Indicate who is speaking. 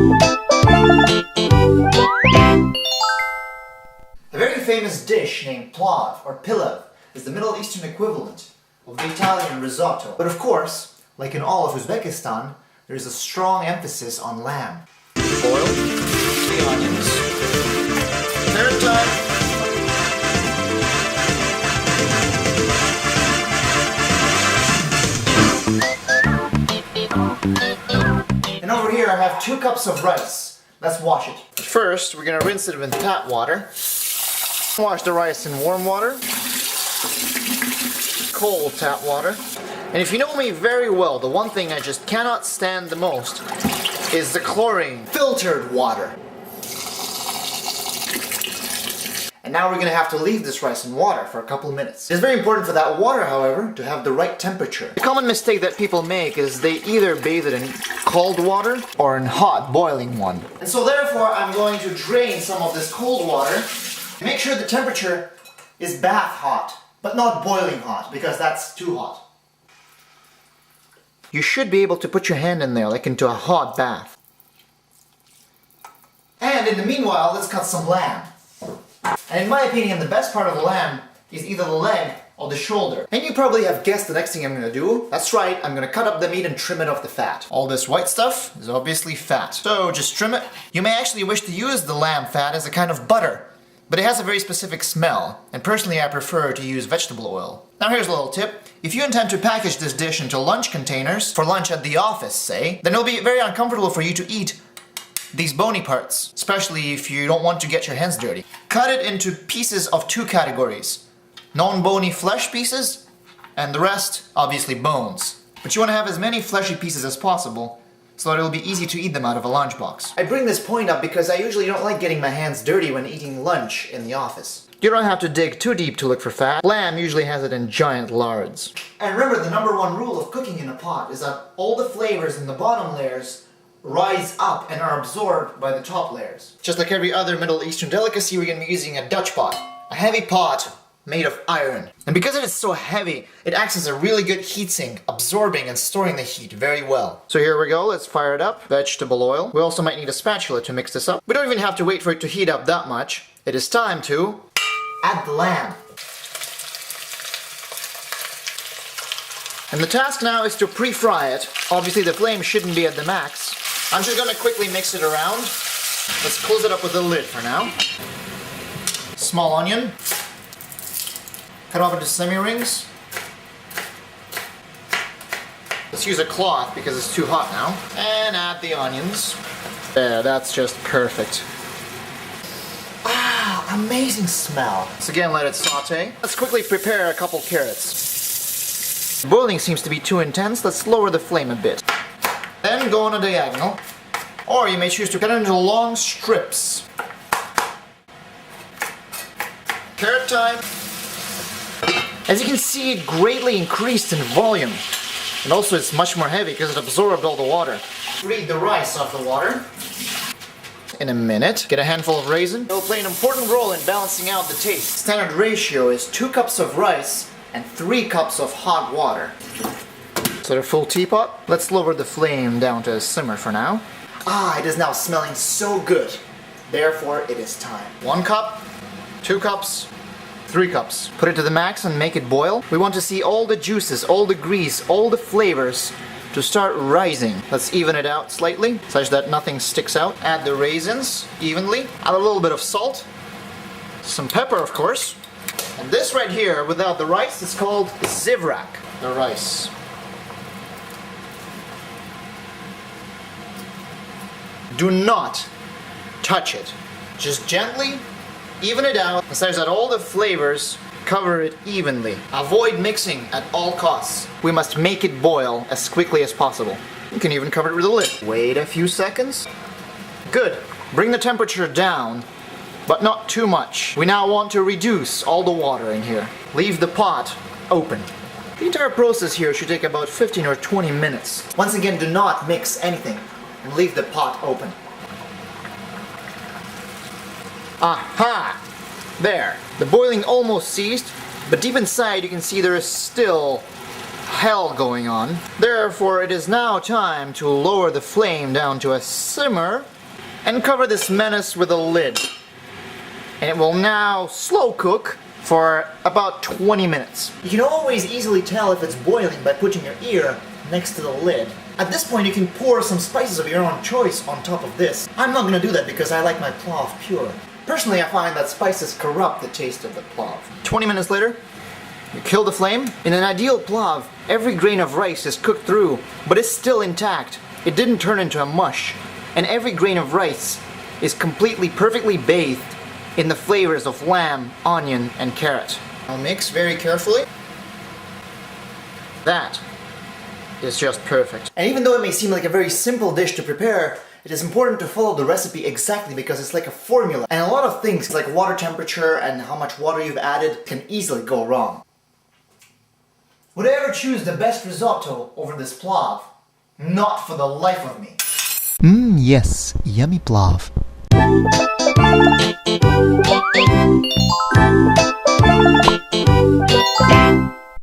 Speaker 1: A very famous dish named Plov, or Pilaf, is the Middle Eastern equivalent of the Italian risotto. But of course, like in all of Uzbekistan, there is a strong emphasis on lamb. Boil the onions. Third time. And over here I have 2 cups of rice. Let's wash it. First, we're gonna rinse it with tap water. Wash the rice in warm water. Cold tap water. And if you know me very well, the one thing I just cannot stand the most is the chlorine filtered water. And now we're gonna have to leave this rice in water for a couple of minutes. It's very important for that water, however, to have the right temperature. The common mistake that people make is they either bathe it in cold water or in hot, boiling one. And so therefore, I'm going to drain some of this cold water. Make sure the temperature is bath hot, but not boiling hot, because that's too hot. You should be able to put your hand in there, like into a hot bath. And in the meanwhile, let's cut some lamb. And in my opinion, the best part of the lamb is either the leg or the shoulder. And you probably have guessed the next thing I'm gonna do. That's right, I'm gonna cut up the meat and trim it off the fat. All this white stuff is obviously fat. So just trim it. You may actually wish to use the lamb fat as a kind of butter, but it has a very specific smell, and personally I prefer to use vegetable oil. Now here's a little tip. If you intend to package this dish into lunch containers, for lunch at the office say, then it'll be very uncomfortable for you to eat these bony parts, especially if you don't want to get your hands dirty. Cut it into pieces of 2 categories. Non-bony flesh pieces, and the rest, obviously, bones. But you want to have as many fleshy pieces as possible, so that it'll be easy to eat them out of a lunchbox. I bring this point up because I usually don't like getting my hands dirty when eating lunch in the office. You don't have to dig too deep to look for fat. Lamb usually has it in giant lards. And remember, the #1 rule of cooking in a pot is that all the flavors in the bottom layers rise up and are absorbed by the top layers. Just like every other Middle Eastern delicacy, we're going to be using a Dutch pot. A heavy pot made of iron. And because it is so heavy, it acts as a really good heat sink, absorbing and storing the heat very well. So here we go, let's fire it up. Vegetable oil. We also might need a spatula to mix this up. We don't even have to wait for it to heat up that much. It is time to add the lamb. And the task now is to pre-fry it. Obviously the flame shouldn't be at the max. I'm just gonna quickly mix it around. Let's close it up with the lid for now. Small onion. Cut off into semi-rings. Let's use a cloth because it's too hot now. And add the onions. There, that's just perfect. Ah, amazing smell. So again, let it saute. Let's quickly prepare a couple carrots. Boiling seems to be too intense. Let's lower the flame a bit. Then go on a diagonal. Or you may choose to cut it into long strips. Carrot time. As you can see, it greatly increased in volume. And also it's much more heavy because it absorbed all the water. Read the rice off the water. In a minute, get a handful of raisin. It will play an important role in balancing out the taste. Standard ratio is 2 cups of rice and 3 cups of hot water. So the full teapot. Let's lower the flame down to a simmer for now. Ah, it is now smelling so good. Therefore, it is time. 1 cup, 2 cups, 3 cups. Put it to the max and make it boil. We want to see all the juices, all the grease, all the flavors to start rising. Let's even it out slightly, such that nothing sticks out. Add the raisins evenly. Add a little bit of salt. Some pepper, of course. And this right here, without the rice, is called zivrak. The rice. Do not touch it. Just gently even it out, such that all the flavors cover it evenly. Avoid mixing at all costs. We must make it boil as quickly as possible. You can even cover it with a lid. Wait a few seconds. Good. Bring the temperature down, but not too much. We now want to reduce all the water in here. Leave the pot open. The entire process here should take about 15 or 20 minutes. Once again, do not mix anything and leave the pot open. Aha! There. The boiling almost ceased, but deep inside you can see there is still hell going on. Therefore, it is now time to lower the flame down to a simmer and cover this menace with a lid. And it will now slow cook for about 20 minutes. You can always easily tell if it's boiling by putting your ear next to the lid. At this point, you can pour some spices of your own choice on top of this. I'm not gonna do that because I like my plov pure. Personally, I find that spices corrupt the taste of the plov. 20 minutes later, you kill the flame. In an ideal plov, every grain of rice is cooked through, but it's still intact. It didn't turn into a mush. And every grain of rice is completely, perfectly bathed in the flavors of lamb, onion, and carrot. I'll mix very carefully. That is just perfect. And even though it may seem like a very simple dish to prepare, it is important to follow the recipe exactly because it's like a formula. And a lot of things like water temperature and how much water you've added can easily go wrong. Would I ever choose the best risotto over this plov? Not for the life of me.
Speaker 2: Yes, yummy plov.